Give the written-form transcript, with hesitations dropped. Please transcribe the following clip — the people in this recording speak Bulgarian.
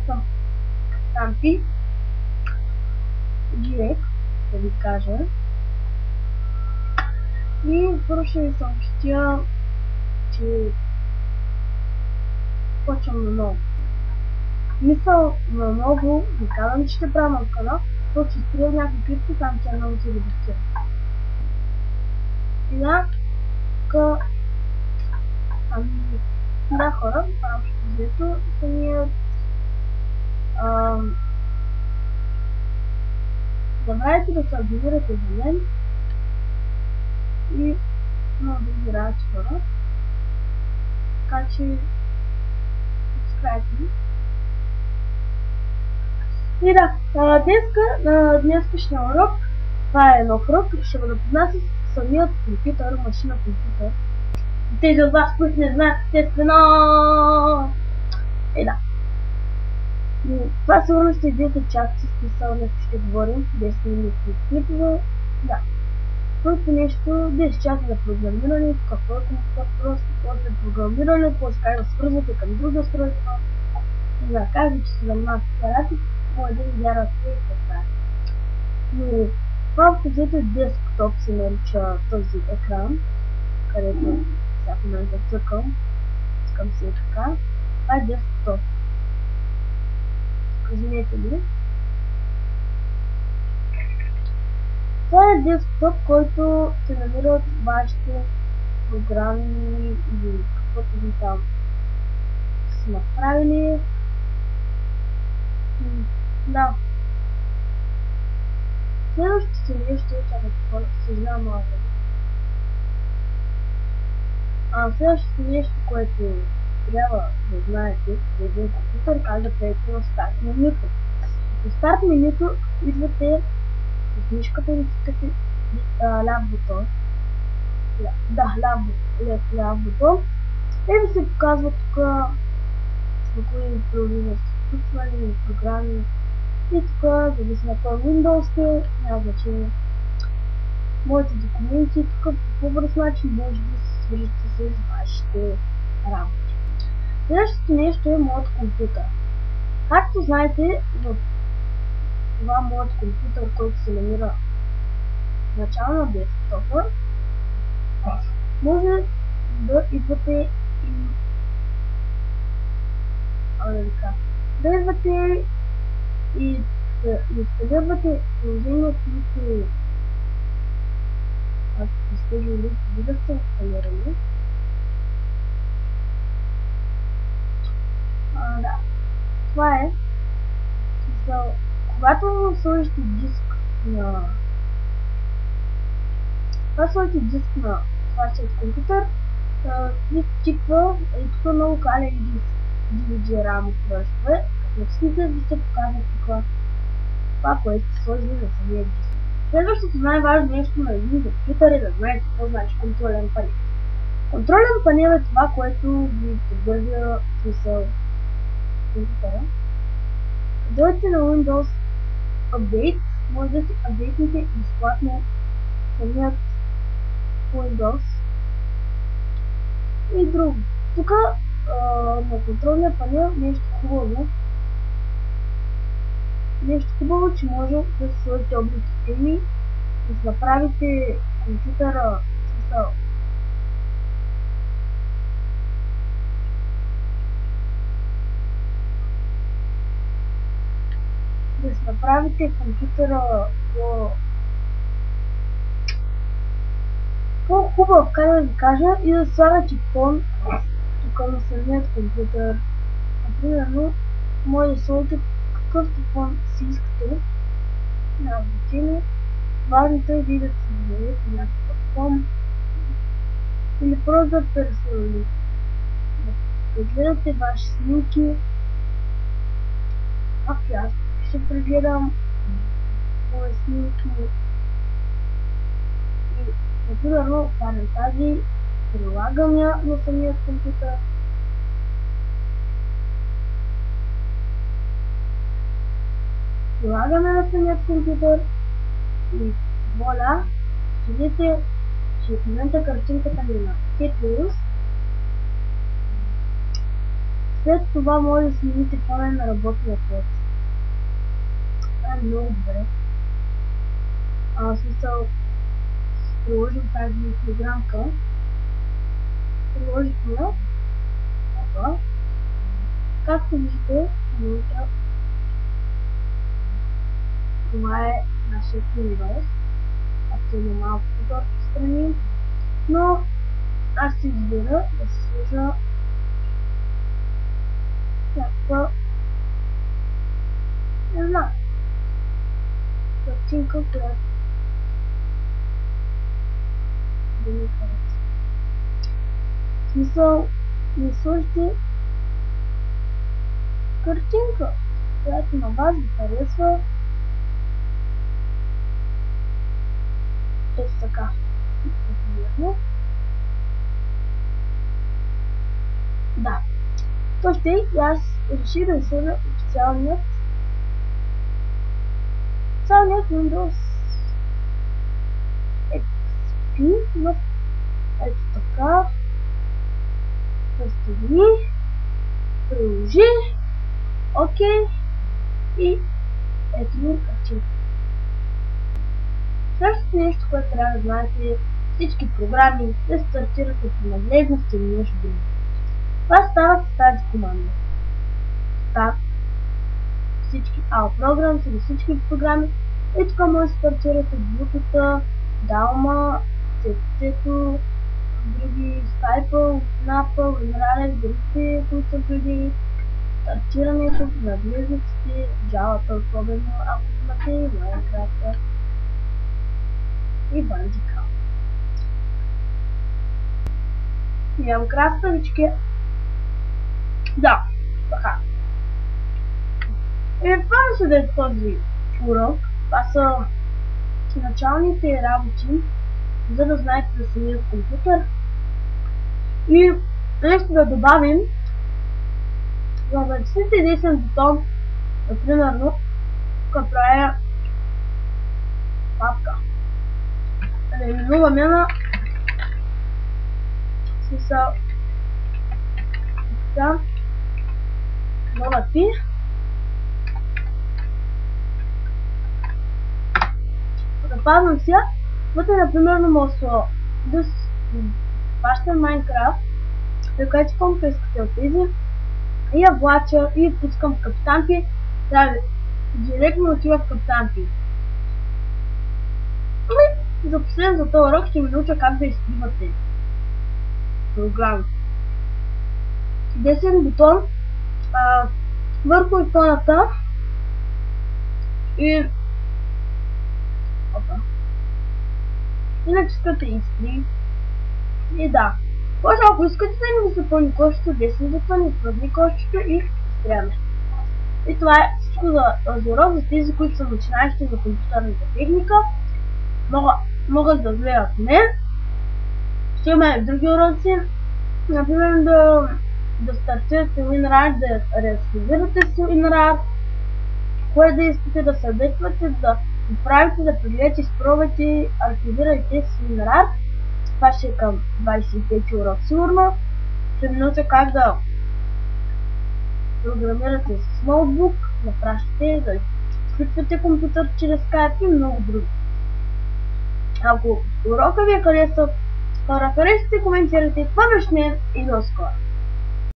съм Рампи GX, да ви кажа. И първо ще ви съобщя, че почвам на ново. Смисъл на много, не казвам, че ще правя нов канал, то ще изтрия някакви клипки, там че много се редактирам. И да, да, хора, общо взето самият забравяйте да се абонирате за мен и много други работи, хора. Така че subscribe. И да, днескашния урок, това е нов урок, ще го запозна с самият компютър, машина компютър. Тези от вас, които не знаят, естествено. Да. Това сигурно ще е 10 части, смисъл, днес ще говорим, 10 минути клипове. Да. Първото нещо, 10 часа за програмиране, какво е компютър, просто после програмиране, после как да свързвате към друго устройство. И да кажа, че се занимава с апарати, може да ви вярвате и така. Но това взето десктоп се нарича този екран, където сега в момента цъкам, искам си така. Това е десктоп. Извинете ли. Това е десктоп, който се намира от вашите програми или каквото ви там са направили. Да. Следващото нещо, чакайте, съжалявам малко. Следващото нещо, което трябва да знаете за един компютър, как да правите в старт менюто. В старт менюто идвате с мишката и натискате ляв бутон. Ляв бутон. И ви се показва тук някои приложения с включване, програми. И тук, зависи на кой Windows няма значение. Моите документи тук по по-бърз начин може да се свържете с вашите работи. Следващото нещо е моят компютър. Както знаете, в това моят компютър, който се намира в начало на десктопа, може да идвате и да инсталирате приложения, които изтежили да са инсталирани. Да. Това е. Когато сложите диск на вашия компютър, ви тиква и тук много кален диск DVD RAM устройство. Като натиснете, ви се показва тук това, което сте сложили за самия диск. Следващото най-важно нещо на един компютър е да знаете какво значи контролен панел. Контролен панел е това, което ви поддържа смисъл компютъра. Дойдете на Windows Update, може да си апдейтнете безплатно самият Windows и друго. Тук на контролния панел нещо хубаво, че може да си сложите облики теми, да направите компютъра смисъл по-хубав, как да ви кажа, и да слагате фон тук на самият компютър. Например, може да сложите какъвто фон си искате на значение. Важното е ви да се зададете някакъв фон или просто да персонализирате. Да прегледате ваши снимки. Аз ще прегледам мои снимки и например карам тази, прилагам я на самият компютър. Прилагаме на самият компютър и воля, ще видите, че в момента картинката ми е на C+. След това може да смените фона на работния код. Това е много добре. Смисъл, приложим тази програмка. Приложихме я. Ага. Както виждате, в момента това е нашия универ. Ако има малко подорки страни. Но аз си избира да се сложа някаква, не знам, картинка, която да ми хареса. В смисъл, не сложите картинка, която на вас ви харесва. Ето така. Да. То ще и аз реших да сложа официалният Windows XP, но ето така. Представи, приложи, окей, и ето ми картинка. Следващото нещо, което трябва да знаете, всички програми да стартирате по нагледност или нещо друго. Това става с тази команда. Так, всички Programs или всички програми. И тук може да стартирате Bluetooth, Dalma, CC-то, други Skype, Snap, WinRAR, другите, които са преди. Стартирането на нагледностите, Java-та, особено ако имате Minecraft и Bandicam. Имам краставички. Да, така. И това ще да е този урок. Това са началните работи, за да знаете за самият компютър. И нещо да добавим, за да натиснете единствен бутон, например, тук правя папка. Да именуваме на смисъл така, нова пи. Запазвам сега, вътре например мога да хващам Minecraft, да кажете колко искате от тези, и я влача и пускам в Капитан Пи, трябва директно отива в Капитан Пи. За последно за този урок ще ви науча как да изтривате програми. Десен бутон върху иконата и натискате изтри и да. Може ако искате да ми запълни кошчето, десен бутон, изпразни кошчето и изтряме. И това е всичко за този урок. За тези, които са начинаещи за компютърната техника, могат да гледат мен. Ще имаме други уроци. Например да стартирате WinRAR, да реактивирате с WinRAR, кое да искате да съдействате, да правите, да прегледате, изпробвайте и архивирайте с WinRAR. Това ще е към 25 урок сигурно. Ще ви науча как да програмирате с ноутбук, да пращате, да включвате компютър чрез Skype и много други. Ако урока ви е харесал, харесайте, коментирайте, това беше мен и до скоро!